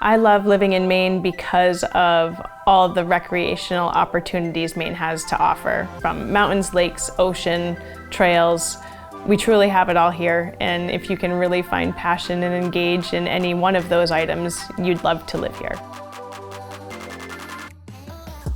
I love living in Maine because of all the recreational opportunities Maine has to offer, from mountains, lakes, ocean, trails. We truly have it all here, and if you can really find passion and engage in any one of those items, you'd love to live here.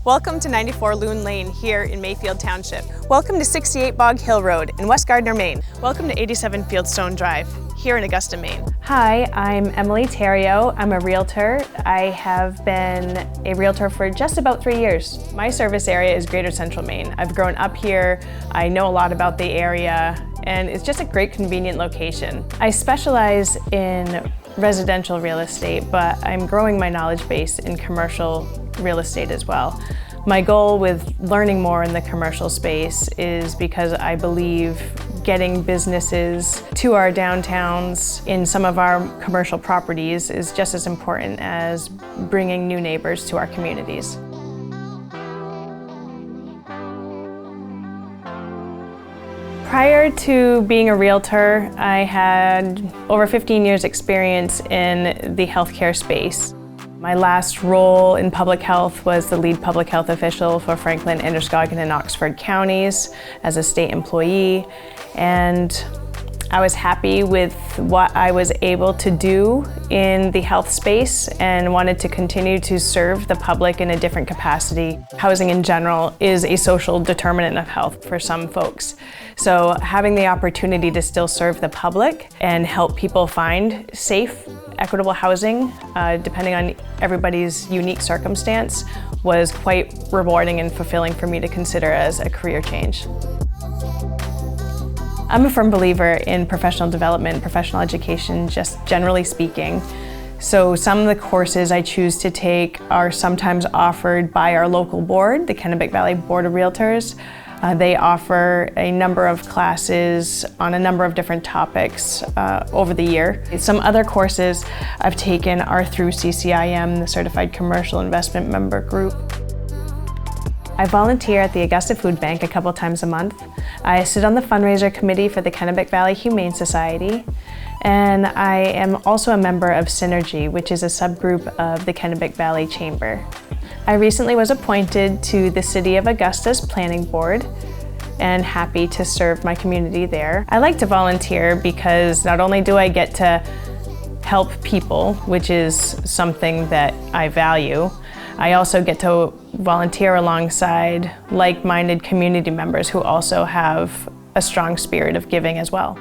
Welcome to 94 Loon Lane here in Mayfield Township. Welcome to 68 Bog Hill Road in West Gardner, Maine. Welcome to 87 Fieldstone Drive here in Augusta, Maine. Hi, I'm Emily Theriault. I'm a realtor. I have been a realtor for just about 3 years. My service area is Greater Central Maine. I've grown up here. I know a lot about the area, and it's just a great, convenient location. I specialize in residential real estate, but I'm growing my knowledge base in commercial real estate as well. My goal with learning more in the commercial space is because I believe getting businesses to our downtowns in some of our commercial properties is just as important as bringing new neighbors to our communities. Prior to being a realtor, I had over 15 years experience in the healthcare space. My last role in public health was the lead public health official for Franklin, Androscoggin, and Oxford counties as a state employee, and I was happy with what I was able to do in the health space and wanted to continue to serve the public in a different capacity. Housing in general is a social determinant of health for some folks. So having the opportunity to still serve the public and help people find safe, equitable housing, depending on everybody's unique circumstance, was quite rewarding and fulfilling for me to consider as a career change. I'm a firm believer in professional development, professional education, just generally speaking. So some of the courses I choose to take are sometimes offered by our local board, the Kennebec Valley Board of Realtors. They offer a number of classes on a number of different topics over the year. Some other courses I've taken are through CCIM, the Certified Commercial Investment Member Group. I volunteer at the Augusta Food Bank a couple times a month. I sit on the fundraiser committee for the Kennebec Valley Humane Society, and I am also a member of Synergy, which is a subgroup of the Kennebec Valley Chamber. I recently was appointed to the City of Augusta's Planning Board and happy to serve my community there. I like to volunteer because not only do I get to help people, which is something that I value, I also get to volunteer alongside like-minded community members who also have a strong spirit of giving as well.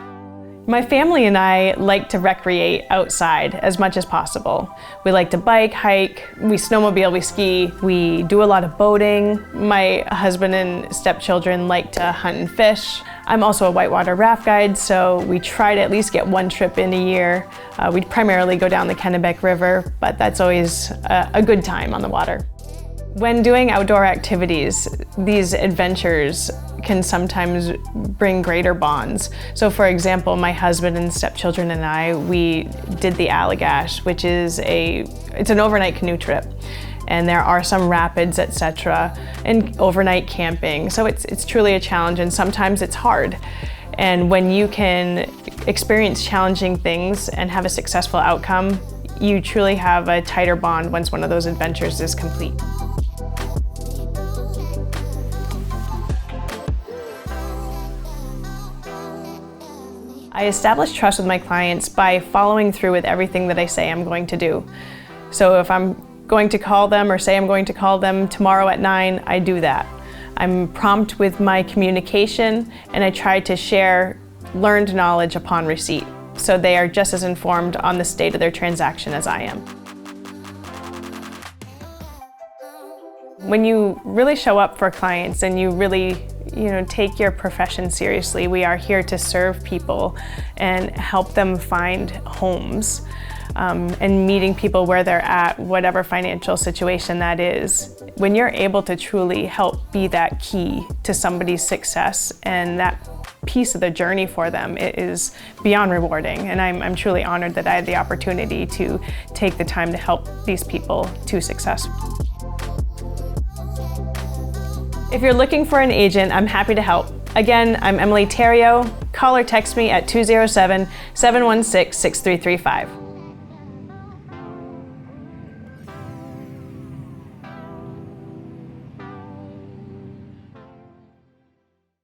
My family and I like to recreate outside as much as possible. We like to bike, hike, we snowmobile, we ski, we do a lot of boating. My husband and stepchildren like to hunt and fish. I'm also a whitewater raft guide, so we try to at least get one trip in a year. We primarily go down the Kennebec River, but that's always a good time on the water. When doing outdoor activities, these adventures can sometimes bring greater bonds. So for example, my husband and stepchildren and I, we did the Allagash, which is it's an overnight canoe trip. And there are some rapids, etc., and overnight camping. So it's truly a challenge, and sometimes it's hard. And when you can experience challenging things and have a successful outcome, you truly have a tighter bond once one of those adventures is complete. I establish trust with my clients by following through with everything that I say I'm going to do. So if I'm going to call them or say I'm going to call them tomorrow at 9, I do that. I'm prompt with my communication, and I try to share learned knowledge upon receipt, so they are just as informed on the state of their transaction as I am. When you really show up for clients and you really take your profession seriously, we are here to serve people and help them find homes. And meeting people where they're at, whatever financial situation that is. When you're able to truly help be that key to somebody's success and that piece of the journey for them, it is beyond rewarding. And I'm truly honored that I had the opportunity to take the time to help these people to success. If you're looking for an agent, I'm happy to help. Again, I'm Emily Theriault. Call or text me at 207-716-6335.